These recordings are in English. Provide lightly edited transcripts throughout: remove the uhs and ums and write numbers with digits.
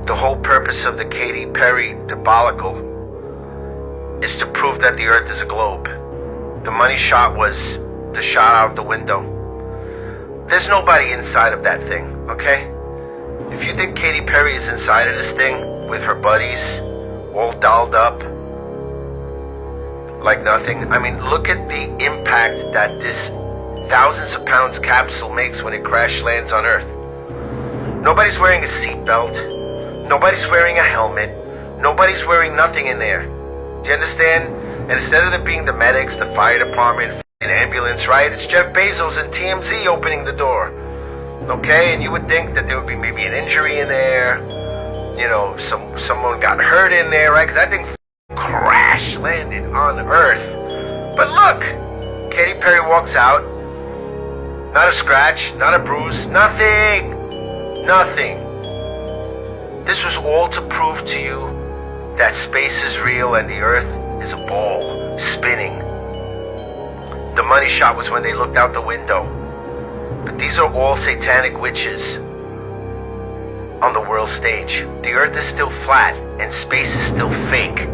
The whole purpose of the Katy Perry debacle is to prove that the Earth is a globe. The money shot was the shot out of the window. There's nobody inside of that thing, okay? If you think Katy Perry is inside of this thing with her buddies, all dolled up like nothing, I mean, look at the impact that this thousands of pounds capsule makes when it crash lands on Earth. Nobody's wearing a seatbelt. Nobody's wearing a helmet. Nobody's wearing nothing in there. Do you understand? And instead of there being the medics, the fire department, an ambulance, right? It's Jeff Bezos and TMZ opening the door. Okay? And you would think that there would be maybe an injury in there. You know, someone got hurt in there, right? Because that thing crash landed on Earth. But look! Katy Perry walks out. Not a scratch, not a bruise, nothing! Nothing. This was all to prove to you that space is real and the Earth is a ball, spinning. The money shot was when they looked out the window. But these are all satanic witches on the world stage. The Earth is still flat and space is still fake.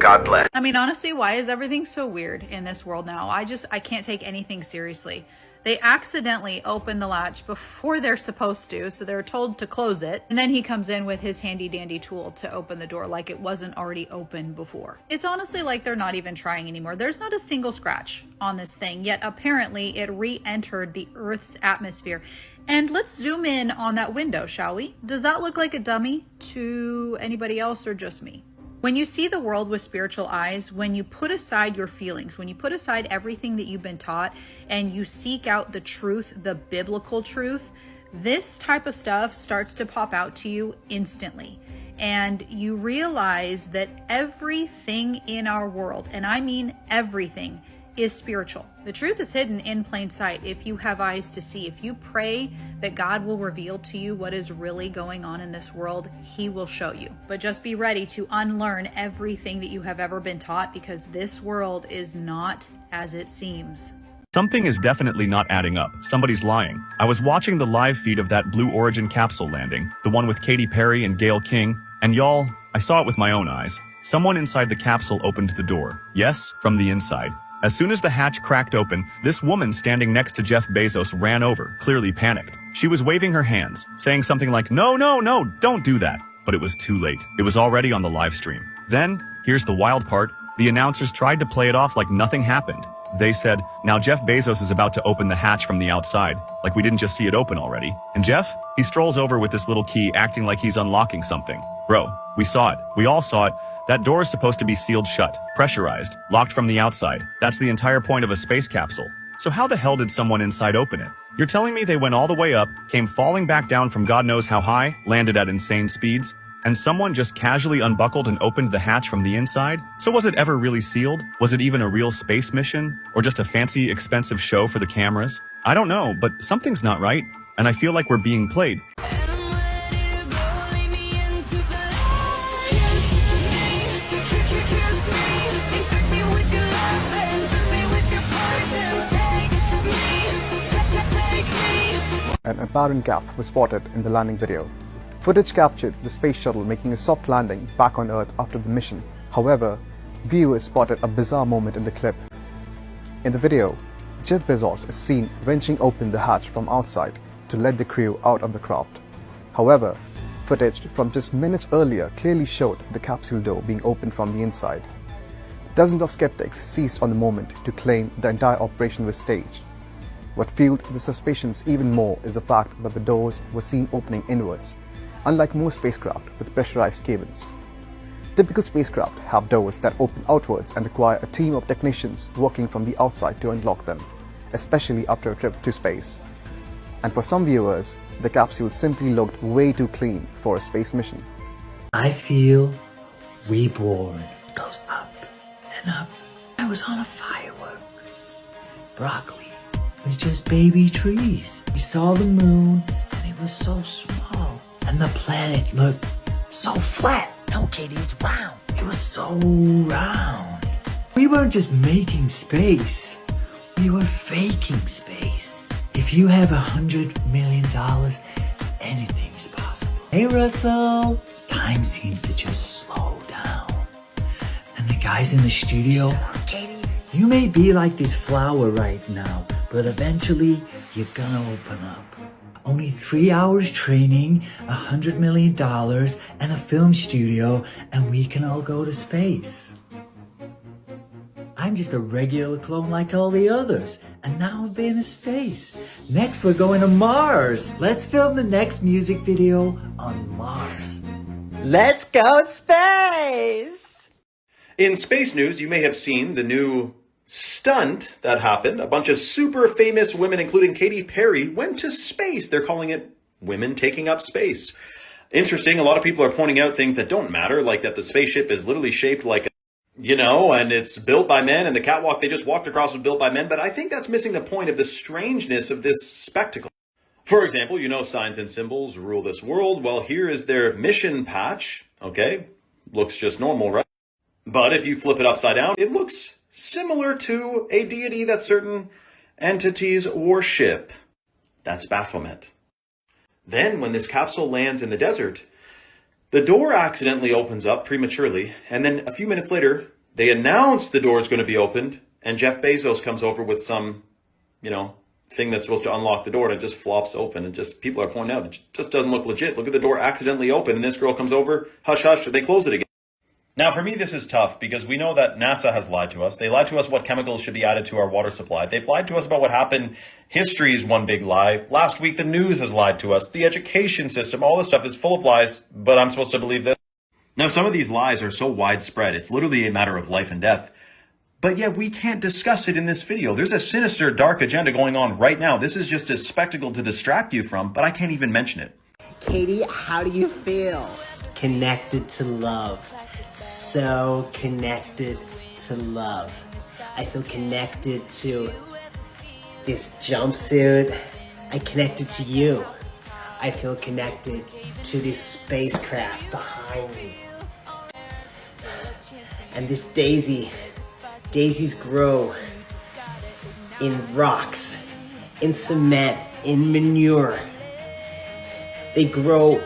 God bless. I mean, honestly, why is everything so weird in this world now? I can't take anything seriously. They accidentally open the latch before they're supposed to, so they're told to close it. And then he comes in with his handy dandy tool to open the door like it wasn't already open before. It's honestly like they're not even trying anymore. There's not a single scratch on this thing, yet apparently it re-entered the Earth's atmosphere. And let's zoom in on that window, shall we? Does that look like a dummy to anybody else or just me? When you see the world with spiritual eyes, when you put aside your feelings, when you put aside everything that you've been taught and you seek out the truth, the biblical truth, this type of stuff starts to pop out to you instantly. And you realize that everything in our world, and I mean everything, is spiritual. The truth is hidden in plain sight if you have eyes to see. If you pray that God will reveal to you what is really going on in this world, He will show you. But just be ready to unlearn everything that you have ever been taught, because this world is not as it seems. Something is definitely not adding up. Somebody's lying. I was watching the live feed of that Blue Origin capsule landing, the one with Katy Perry and Gayle King, and y'all, I saw it with my own eyes. Someone inside the capsule opened the door. Yes, from the inside. As soon as the hatch cracked open, this woman standing next to Jeff Bezos ran over, clearly panicked. She was waving her hands, saying something like, "No, no, no, don't do that." But it was too late. It was already on the live stream. Then, here's the wild part, the announcers tried to play it off like nothing happened. They said, "Now Jeff Bezos is about to open the hatch from the outside," like we didn't just see it open already. And Jeff? He strolls over with this little key, acting like he's unlocking something. Bro, we saw it. We all saw it. That door is supposed to be sealed shut, pressurized, locked from the outside. That's the entire point of a space capsule. So how the hell did someone inside open it? You're telling me they went all the way up, came falling back down from God knows how high, landed at insane speeds, and someone just casually unbuckled and opened the hatch from the inside? So was it ever really sealed? Was it even a real space mission? Or just a fancy, expensive show for the cameras? I don't know, but something's not right, and I feel like we're being played. An apparent gap was spotted in the landing video. Footage captured the space shuttle making a soft landing back on Earth after the mission. However, viewers spotted a bizarre moment in the clip. In the video, Jeff Bezos is seen wrenching open the hatch from outside to let the crew out of the craft. However, footage from just minutes earlier clearly showed the capsule door being opened from the inside. Dozens of skeptics seized on the moment to claim the entire operation was staged. What fueled the suspicions even more is the fact that the doors were seen opening inwards, unlike most spacecraft with pressurized cabins. Typical spacecraft have doors that open outwards and require a team of technicians working from the outside to unlock them, especially after a trip to space. And for some viewers, the capsule simply looked way too clean for a space mission. I feel reborn. It goes up and up. I was on a firework. Broccoli was just baby trees. We saw the moon and it was so small. And the planet looked so flat. No, Katie, it's round. It was so round. We weren't just making space. We were faking space. If you have $100 million, anything is possible. Hey Russell, time seems to just slow down. And the guys in the studio, you may be like this flower right now, but eventually you're gonna open up. Only 3 hours training, $100 million, and a film studio, and we can all go to space. I'm just a regular clone like all the others, and now I've been to space. Next we're going to Mars. Let's film the next music video on Mars. Let's go space! In space news, you may have seen the new stunt that happened. A bunch of super famous women, including Katy Perry, went to space. They're calling it women taking up space. Interesting, a lot of people are pointing out things that don't matter, like that the spaceship is literally shaped like and it's built by men, and the catwalk they just walked across was built by men, but I think that's missing the point of the strangeness of this spectacle. For example, signs and symbols rule this world. Well, here is their mission patch. Okay, looks just normal, right? But if you flip it upside down, it looks similar to a deity that certain entities worship. That's Baphomet. Then, when this capsule lands in the desert, the door accidentally opens up prematurely, and then a few minutes later, they announce the door is going to be opened, and Jeff Bezos comes over with some, thing that's supposed to unlock the door, and it just flops open, and just people are pointing out, it just doesn't look legit. Look at the door accidentally open, and this girl comes over, hush, hush, they close it again. Now, for me, this is tough because we know that NASA has lied to us. They lied to us what chemicals should be added to our water supply. They've lied to us about what happened. History is one big lie. Last week, the news has lied to us. The education system, all this stuff is full of lies, but I'm supposed to believe this. Now, some of these lies are so widespread, it's literally a matter of life and death. But yet, we can't discuss it in this video. There's a sinister, dark agenda going on right now. This is just a spectacle to distract you from, but I can't even mention it. Katie, how do you feel? Connected to love. So connected to love. I feel connected to this jumpsuit. I connected to you. I feel connected to this spacecraft behind me. And this daisy. Daisies grow in rocks, in cement, in manure. They grow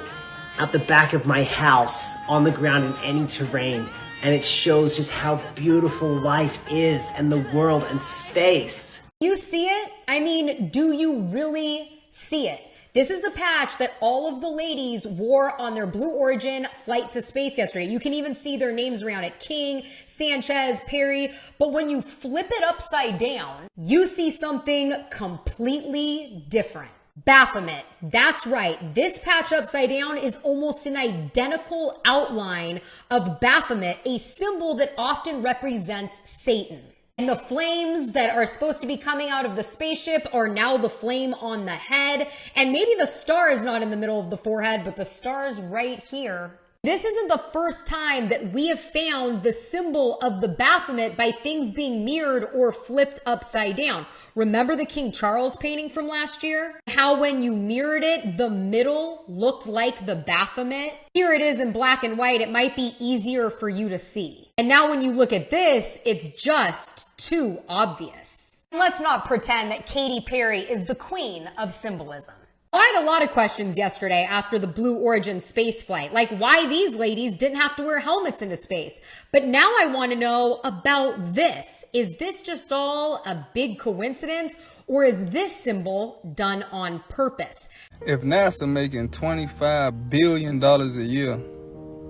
out the back of my house, on the ground in any terrain, and it shows just how beautiful life is and the world and space. You see it? I mean, do you really see it? This is the patch that all of the ladies wore on their Blue Origin flight to space yesterday. You can even see their names around it. King, Sanchez, Perry. But when you flip it upside down, you see something completely different. Baphomet. That's right. This patch upside down is almost an identical outline of Baphomet, a symbol that often represents Satan. And the flames that are supposed to be coming out of the spaceship are now the flame on the head. And maybe the star is not in the middle of the forehead, but the star's right here. This isn't the first time that we have found the symbol of the Baphomet by things being mirrored or flipped upside down. Remember the King Charles painting from last year? How when you mirrored it, the middle looked like the Baphomet? Here it is in black and white. It might be easier for you to see. And now when you look at this, it's just too obvious. Let's not pretend that Katy Perry is the queen of symbolism. I had a lot of questions yesterday after the Blue Origin space flight, like why these ladies didn't have to wear helmets into space. But now I want to know about this. Is this just all a big coincidence, or is this symbol done on purpose? If NASA making $25 billion a year,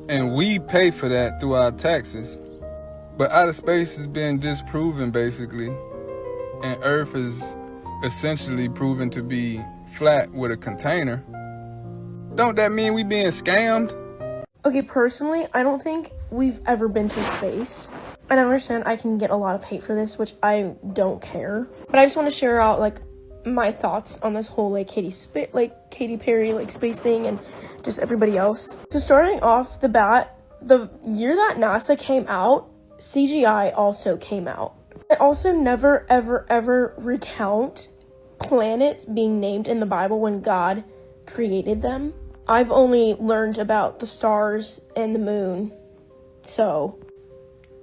and we pay for that through our taxes, but outer space has been disproven basically, and Earth is essentially proven to be flat with a container, don't that mean we being scammed? Okay, personally, I don't think we've ever been to space. And I understand I can get a lot of hate for this, which I don't care. But I just want to share out, my thoughts on this whole, Katy Perry, space thing and just everybody else. So starting off the bat, the year that NASA came out, CGI also came out. I also never, ever, ever recount planets being named in the Bible when God created them. I've only learned about the stars and the moon, so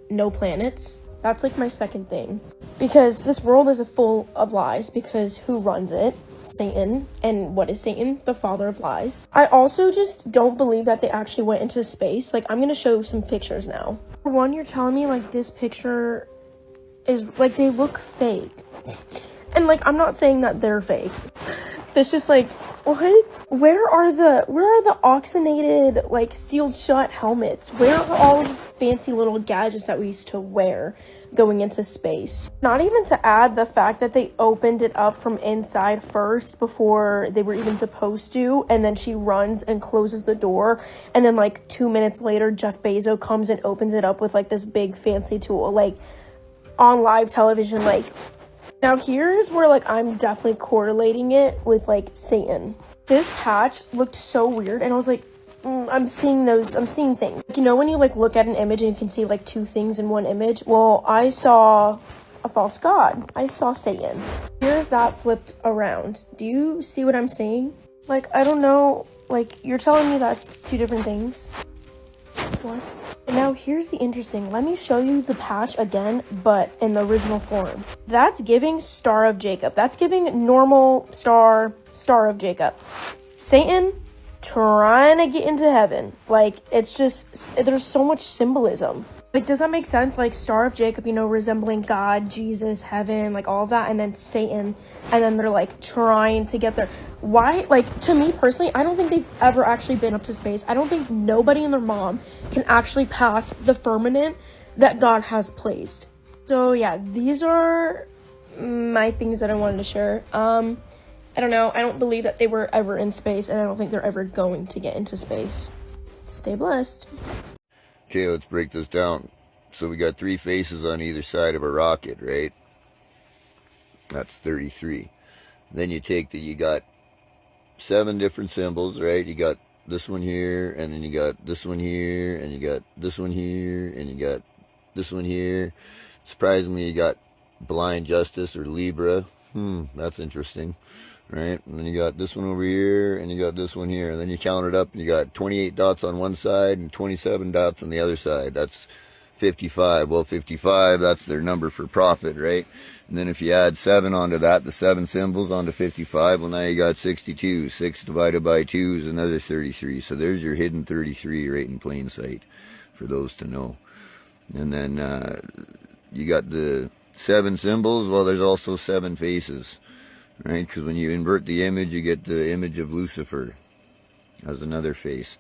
no planets. That's my second thing. Because this world is full of lies, because who runs it? that's Satan. And what is Satan? The father of lies. I also just don't believe that they actually went into space. Like, I'm gonna show some pictures now. For one, you're telling me, like, this picture is, like, they look fake. And, like, I'm not saying that they're fake. It's just, like, what? Where are the oxygenated, like, sealed shut helmets? Where are all the fancy little gadgets that we used to wear going into space? Not even to add the fact that they opened it up from inside first before they were even supposed to, and then she runs and closes the door, and then, like, 2 minutes later, Jeff Bezos comes and opens it up with, like, this big fancy tool, like, on live television, like. Now here's where, like, I'm definitely correlating it with, like, Satan. This patch looked so weird, and I was like, I'm seeing things. Like, you know when you, like, look at an image and you can see, like, two things in one image? Well, I saw a false god. I saw Satan. Here's that flipped around. Do you see what I'm saying? Like, I don't know, like, you're telling me that's two different things? What? And now here's the interesting, let me show you the patch again, but in the original form. That's giving Star of Jacob. That's giving normal Star of Jacob. Satan trying to get into heaven. Like, it's just, there's so much symbolism. Like, does that make sense? Like, Star of Jacob, you know, resembling God, Jesus, heaven, like, all of that, and then Satan, and then they're, like, trying to get there. Why? Like, to me, personally, I don't think they've ever actually been up to space. I don't think nobody and their mom can actually pass the firmament that God has placed. So, yeah, these are my things that I wanted to share. I don't know. I don't believe that they were ever in space, and I don't think they're ever going to get into space. Stay blessed. Okay, let's break this down. So we got 3 faces on either side of a rocket, right? That's 33. Then you got 7 different symbols, right? You got this one here, and then you got this one here, and you got this one here, and you got this one here. Surprisingly, you got blind justice or Libra. That's interesting. Right, and then you got this one over here, and you got this one here, and then you count it up, and you got 28 dots on one side and 27 dots on the other side. That's 55. Well, 55, that's their number for profit, right? And then if you add 7 onto that, the 7 symbols onto 55, well, now you got 62. 6 divided by 2 is another 33. So there's your hidden 33 right in plain sight for those to know. And then you got the 7 symbols. Well, there's also 7 faces. Right, because when you invert the image, you get the image of Lucifer as another face.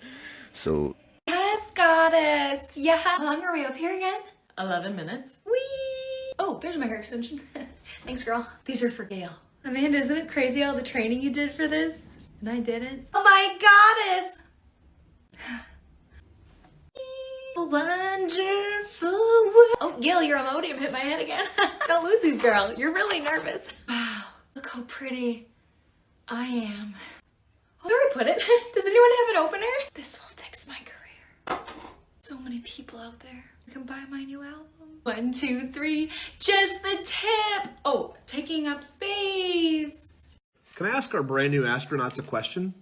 So, yes, goddess. Yeah. How long are we up here again? 11 minutes. Whee! Oh, there's my hair extension. Thanks, girl. These are for Gail. Amanda, isn't it crazy all the training you did for this? And I didn't. Oh my goddess! Wonderful world. Oh, Gail, your Imodium hit my head again. Don't lose these, girl. You're really nervous. Wow. Look how pretty I am. Oh, there I put it. Does anyone have an opener? This will fix my career. So many people out there who can buy my new album. 1, 2, 3, just the tip. Oh, taking up space. Can I ask our brand new astronauts a question?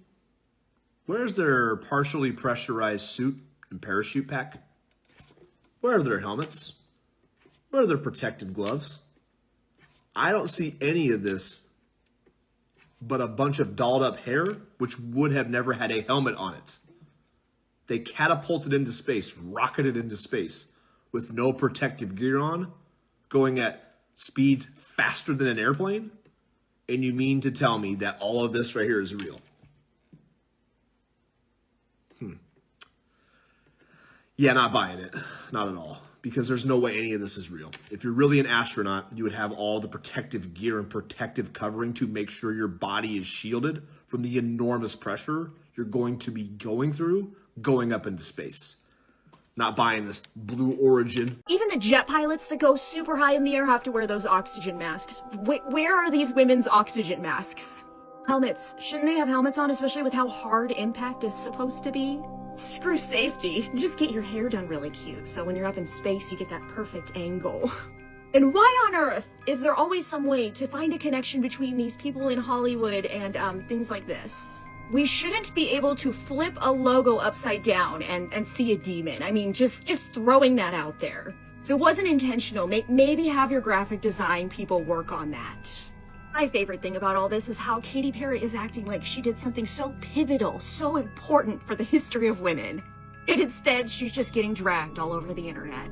Where's their partially pressurized suit and parachute pack? Where are their helmets? Where are their protective gloves? I don't see any of this but a bunch of dolled up hair, which would have never had a helmet on it. They catapulted into space, rocketed into space with no protective gear on, going at speeds faster than an airplane? And you mean to tell me that all of this right here is real? Yeah, not buying it. Not at all. Because there's no way any of this is real. If you're really an astronaut, you would have all the protective gear and protective covering to make sure your body is shielded from the enormous pressure you're going to be going through going up into space. Not buying this Blue Origin. Even the jet pilots that go super high in the air have to wear those oxygen masks. Where are these women's oxygen masks? Helmets. Shouldn't they have helmets on, especially with how hard impact is supposed to be? Screw safety. Just get your hair done really cute, so when you're up in space, you get that perfect angle. And why on earth is there always some way to find a connection between these people in Hollywood and things like this? We shouldn't be able to flip a logo upside down and see a demon. I mean, just throwing that out there. If it wasn't intentional, maybe have your graphic design people work on that. My favorite thing about all this is how Katy Perry is acting like she did something so pivotal, so important for the history of women. And instead, she's just getting dragged all over the internet.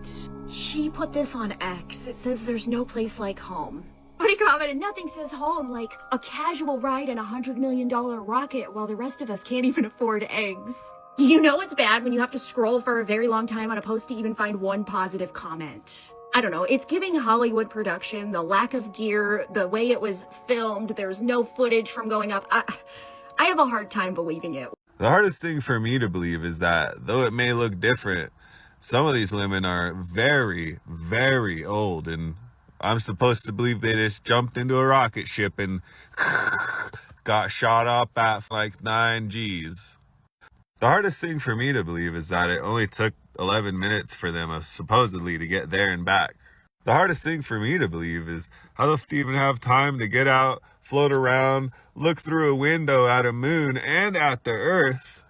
She put this on X. It says there's no place like home. But he commented, nothing says home like a casual ride in a $100 million rocket while the rest of us can't even afford eggs. You know it's bad when you have to scroll for a very long time on a post to even find one positive comment. I don't know, it's giving Hollywood production, the lack of gear, the way it was filmed, there's no footage from going up. I have a hard time believing it. The hardest thing for me to believe is that, though it may look different, some of these women are very, very old, and I'm supposed to believe they just jumped into a rocket ship and got shot up at like 9 Gs. The hardest thing for me to believe is that it only took 11 minutes for them supposedly to get there and back. The hardest thing for me to believe is how the f*** even have time to get out, float around, look through a window at a moon and at the earth,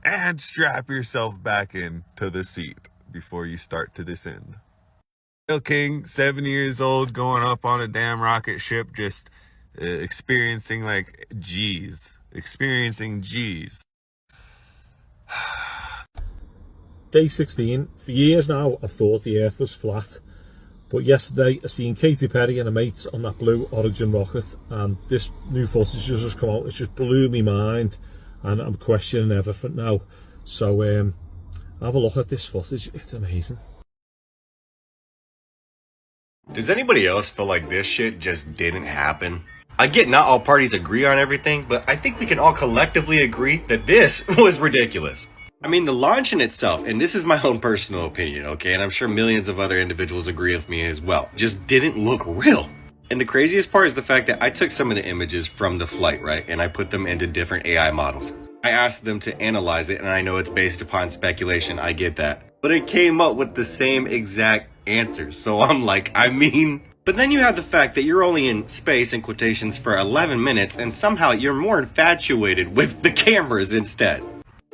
and strap yourself back into the seat before you start to descend. Gayle King, 7 years old, going up on a damn rocket ship, just experiencing like G's. Experiencing G's. Day 16. For years now, I've thought the Earth was flat. But yesterday, I seen Katy Perry and her mates on that Blue Origin rocket, and this new footage has just come out. It just blew me mind, and I'm questioning everything now. So, have a look at this footage. It's amazing. Does anybody else feel like this shit just didn't happen? I get not all parties agree on everything, but I think we can all collectively agree that this was ridiculous. I mean, the launch in itself, and this is my own personal opinion, okay, and I'm sure millions of other individuals agree with me as well, just didn't look real. And the craziest part is the fact that I took some of the images from the flight, right, and I put them into different AI models. I asked them to analyze it, and I know it's based upon speculation, I get that. But it came up with the same exact answers, so I'm like, I mean... But then you have the fact that you're only in space, in quotations, for 11 minutes, and somehow you're more infatuated with the cameras instead.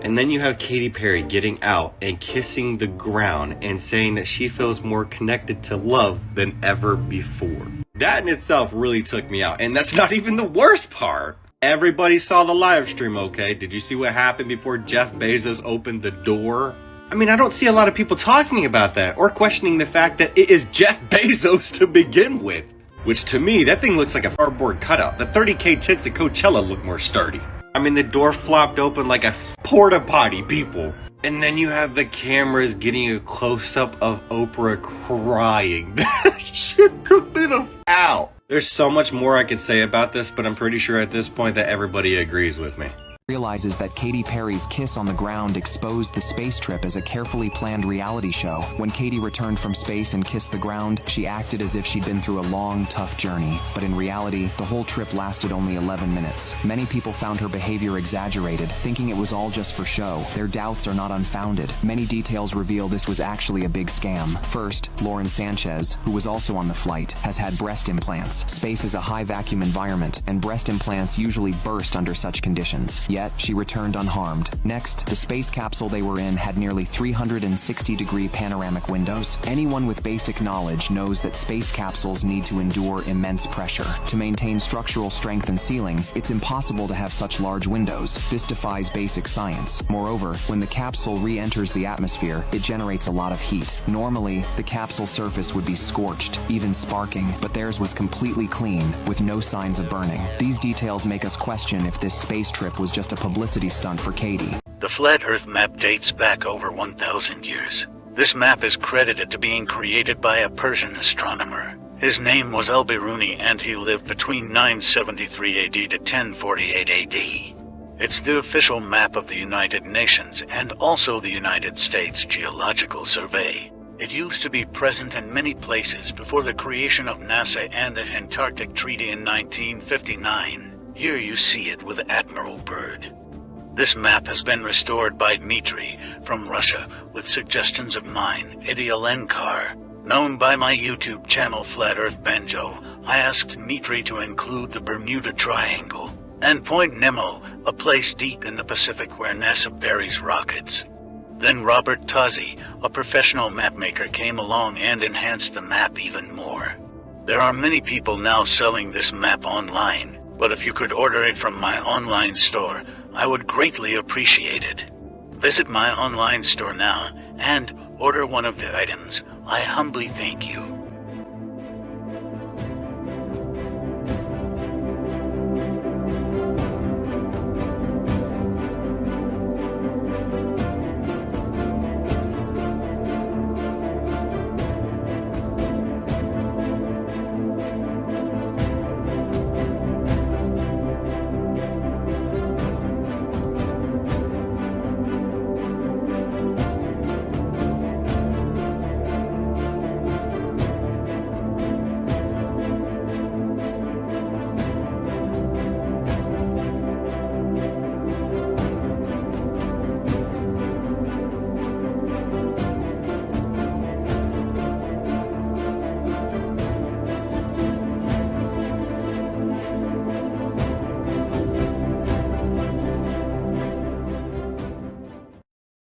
And then you have Katy Perry getting out and kissing the ground and saying that she feels more connected to love than ever before. That in itself really took me out, and that's not even the worst part. Everybody saw the live stream, okay? Did you see what happened before Jeff Bezos opened the door? I mean, I don't see a lot of people talking about that or questioning the fact that it is Jeff Bezos to begin with. Which to me, that thing looks like a cardboard cutout. The 30K tits at Coachella look more sturdy. I mean, the door flopped open like a porta potty, people. And then you have the cameras getting a close-up of Oprah crying. That shit took me the f*** out. There's so much more I could say about this, but I'm pretty sure at this point that everybody agrees with me. Realizes that Katy Perry's kiss on the ground exposed the space trip as a carefully planned reality show. When Katy returned from space and kissed the ground, she acted as if she'd been through a long, tough journey. But in reality, the whole trip lasted only 11 minutes. Many people found her behavior exaggerated, thinking it was all just for show. Their doubts are not unfounded. Many details reveal this was actually a big scam. First, Lauren Sanchez, who was also on the flight, has had breast implants. Space is a high vacuum environment, and breast implants usually burst under such conditions. Yet, she returned unharmed. Next, the space capsule they were in had nearly 360-degree panoramic windows. Anyone with basic knowledge knows that space capsules need to endure immense pressure. To maintain structural strength and sealing, it's impossible to have such large windows. This defies basic science. Moreover, when the capsule re-enters the atmosphere, it generates a lot of heat. Normally, the capsule surface would be scorched, even sparking, but theirs was completely clean, with no signs of burning. These details make us question if this space trip was just a publicity stunt for Katy. The flat Earth map dates back over 1,000 years. This map is credited to being created by a Persian astronomer. His name was Al-Biruni, and he lived between 973 AD to 1048 AD. It's the official map of the United Nations and also the United States Geological Survey. It used to be present in many places before the creation of NASA and the Antarctic Treaty in 1959. Here you see it with Admiral Byrd. This map has been restored by Dmitry from Russia with suggestions of mine, Idialenkar. Known by my YouTube channel Flat Earth Banjo, I asked Dmitry to include the Bermuda Triangle and Point Nemo, a place deep in the Pacific where NASA buries rockets. Then Robert Tozzi, a professional mapmaker, came along and enhanced the map even more. There are many people now selling this map online, but if you could order it from my online store, I would greatly appreciate it. Visit my online store now and order one of the items. I humbly thank you.